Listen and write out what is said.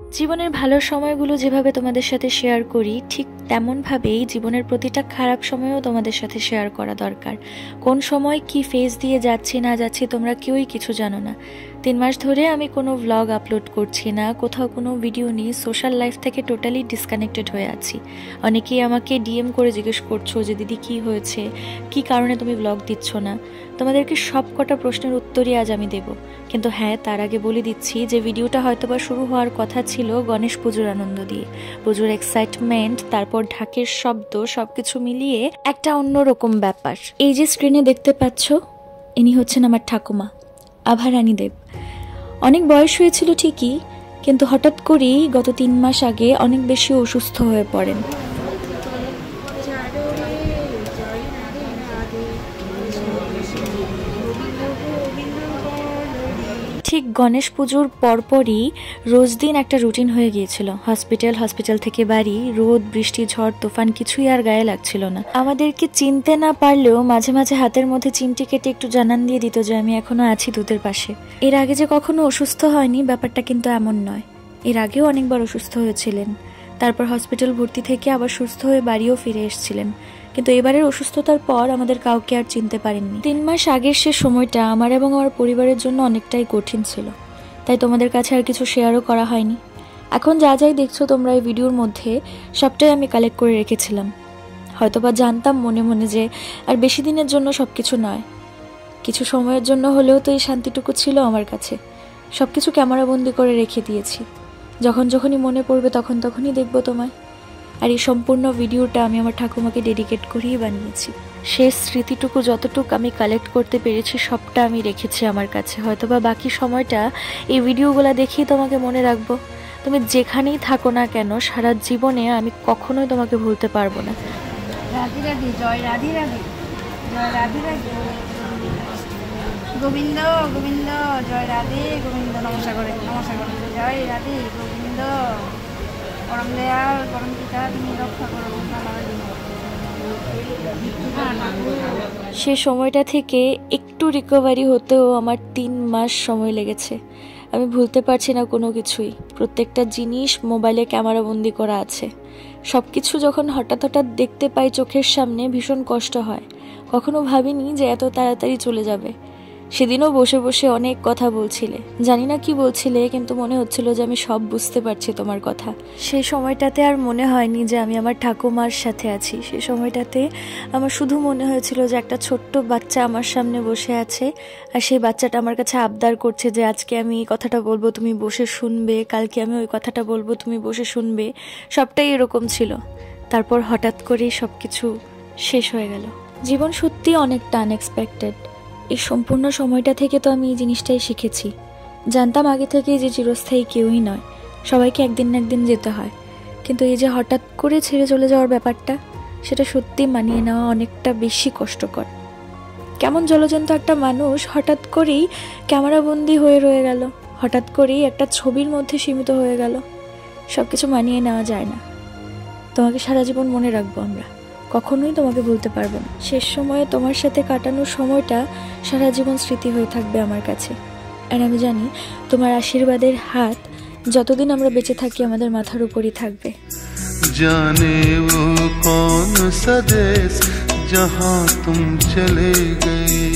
জীবনের ভালো সময়গুলো যেভাবে তোমাদের সাথে শেয়ার করি ঠিক তেমনভাবেই জীবনের প্রতিটা খারাপ সময়ও তোমাদের সাথে শেয়ার করা দরকার। কোন সময় কি ফেজ দিয়ে যাচ্ছি না যাচ্ছি তোমরা কেউই কিছু জানো না। 3 মাস ধরে আমি কোনো ভ্লগ আপলোড করছি না, কোথাও কোনো ভিডিও নেই, সোশ্যাল লাইফ থেকে টোটালি ডিসকানেক্টেড হয়ে আছি। অনেকেই আমাকে ডিএম করে জিজ্ঞেস করছো যে দিদি কি হয়েছে, কি কারণে তুমি ভ্লগ দিচ্ছ না। তোমাদেরকে সব কটা প্রশ্নের উত্তরই আজ আমি দেব, কিন্তু হ্যাঁ তার আগে বলে দিচ্ছি যে ভিডিওটা হয়তোবা শুরু হওয়ার কথা ছিল গণেশ পুজোর আনন্দ দিয়ে, পুজোর এক্সাইটমেন্ট, তারপর ঢাকের শব্দ, সবকিছু মিলিয়ে একটা অন্যরকম ব্যাপার। এই যে স্ক্রিনে দেখতে পাচ্ছ ইনি হচ্ছেন আমার ঠাকুমা আভা রানী দেব। অনেক বয়স হয়েছিল ঠিকই, কিন্তু হঠাৎ করেই গত 3 মাস আগে অনেক বেশি অসুস্থ হয়ে পড়েন। ঠিক গণেশ পুজোর পরপরই রোজ দিন একটা রুটিন হয়ে গিয়েছিল। হসপিটাল থেকে বাড়ি, রোদ বৃষ্টি ঝড় তুফান কিছুই আর গায়ে লাগছিল না। আমাদেরকে চিনতে না পারলেও মাঝে মাঝে হাতের মধ্যে চিমটি কেটে একটু জানান দিয়ে দিত যে আমি এখনো আছি দুধের পাশে। এর আগে যে কখনো অসুস্থ হয়নি ব্যাপারটা কিন্তু এমন নয়। এর আগেও অনেকবার অসুস্থ হয়েছিলেন, তারপর হসপিটাল ভর্তি থেকে আবার সুস্থ হয়ে বাড়িও ফিরে এসেছিলেন, কিন্তু এবারের অসুস্থতার পর আমাদের কাউকে আর চিনতে পারেননি। 3 মাস আগের সে সময়টা আমার এবং আমার পরিবারের জন্য অনেকটাই কঠিন ছিল, তাই তোমাদের কাছে আর কিছু শেয়ারও করা হয়নি। এখন যা যাই দেখছো তোমরা এই ভিডিওর মধ্যে সবটাই আমি কালেক্ট করে রেখেছিলাম। হয়তোবা জানতাম মনে মনে যে আর বেশি দিনের জন্য সবকিছু নয়, কিছু সময়ের জন্য হলেও তো এই শান্তিটুকু ছিল আমার কাছে। সবকিছু ক্যামেরাবন্দি করে রেখে দিয়েছি, যখনই মনে পড়বে তখনই দেখবো তোমায়। আর এই সম্পূর্ণ ভিডিওটা আমি আমার ঠাকুমাকে ডেডিকেট করেই বানিয়েছি। শেষ স্মৃতিটুকু যতটুকু আমি কালেক্ট করতে পেরেছি সবটা আমি রেখেছি আমার কাছে। হয়তোবা বাকি সময়টা এই ভিডিওগুলো দেখেই তোমাকে মনে রাখবো। তুমি যেখানেই থাকো না কেন সারা জীবনে আমি কখনোই তোমাকে ভুলতে পারবো না। রাধে রাধে, জয় রাধে রাধে, জয় রাধে রাধে, গোবিন্দ গোবিন্দ, জয় রাধে গোবিন্দ। নমস্কার করে জয় রাধে গোবিন্দ। পরম দয়াল পরম পিতা তুমি রক্ষা করো। সে সময়টা থেকে একটু রিকভারি হতেও আমার 3 মাস সময় লেগেছে। আমি ভুলতে পারছি না কোনো কিছুই। প্রত্যেকটা জিনিস মোবাইলে ক্যামেরাবন্দি করা আছে। সব কিছু যখন হঠাৎ দেখতে পাই চোখের সামনে ভীষণ কষ্ট হয়। কখনো ভাবিনি যে এত তাড়াতাড়ি চলে যাবে। সেদিনও বসে বসে অনেক কথা বলছিলে, জানি না কি বলছিলে, কিন্তু মনে হচ্ছিল যে আমি সব বুঝতে পারছি তোমার কথা। সেই সময়টাতে আর মনে হয়নি যে আমি আমার ঠাকুমার সাথে আছি। সেই সময়টাতে আমার শুধু মনে হয়েছিল যে একটা ছোট্ট বাচ্চা আমার সামনে বসে আছে, আর সেই বাচ্চাটা আমার কাছে আবদার করছে যে আজকে আমি এই কথাটা বলবো তুমি বসে শুনবে, কালকে আমি ওই কথাটা বলবো তুমি বসে শুনবে। সবটাই এরকম ছিল। তারপর হঠাৎ করেই সবকিছু শেষ হয়ে গেল। জীবন সত্যি অনেকটা আনএক্সপেক্টেড। এই সম্পূর্ণ সময়টা থেকে তো আমি এই জিনিসটাই শিখেছি। জানতাম আগে থেকেই যে চিরস্থায়ী কেউই নয়, সবাইকে একদিন না একদিন যেতে হয়, কিন্তু এই যে হঠাৎ করে ছেড়ে চলে যাওয়ার ব্যাপারটা, সেটা সত্যি মানিয়ে নেওয়া অনেকটা বেশি কষ্টকর। কেমন জলজন্ত একটা মানুষ হঠাৎ করেই ক্যামেরাবন্দি হয়ে রয়ে গেল, হঠাৎ করেই একটা ছবির মধ্যে সীমিত হয়ে গেল। সবকিছু মানিয়ে নেওয়া যায় না। তোমাকে সারা জীবন মনে রাখবো আমরা, কখনোই তোমাকে ভুলতে পারবো না। শেষ সময়ে তোমার সাথে কাটানোর সময়টা সারা জীবন স্মৃতি হয়ে থাকবে আমার কাছে। আর আমি জানি তোমার আশীর্বাদের হাত যতদিন আমরা বেঁচে থাকি আমাদের মাথার উপরই থাকবে। জানে ও কোন সা দেশ জহাঁ তুম চলে গয়ে।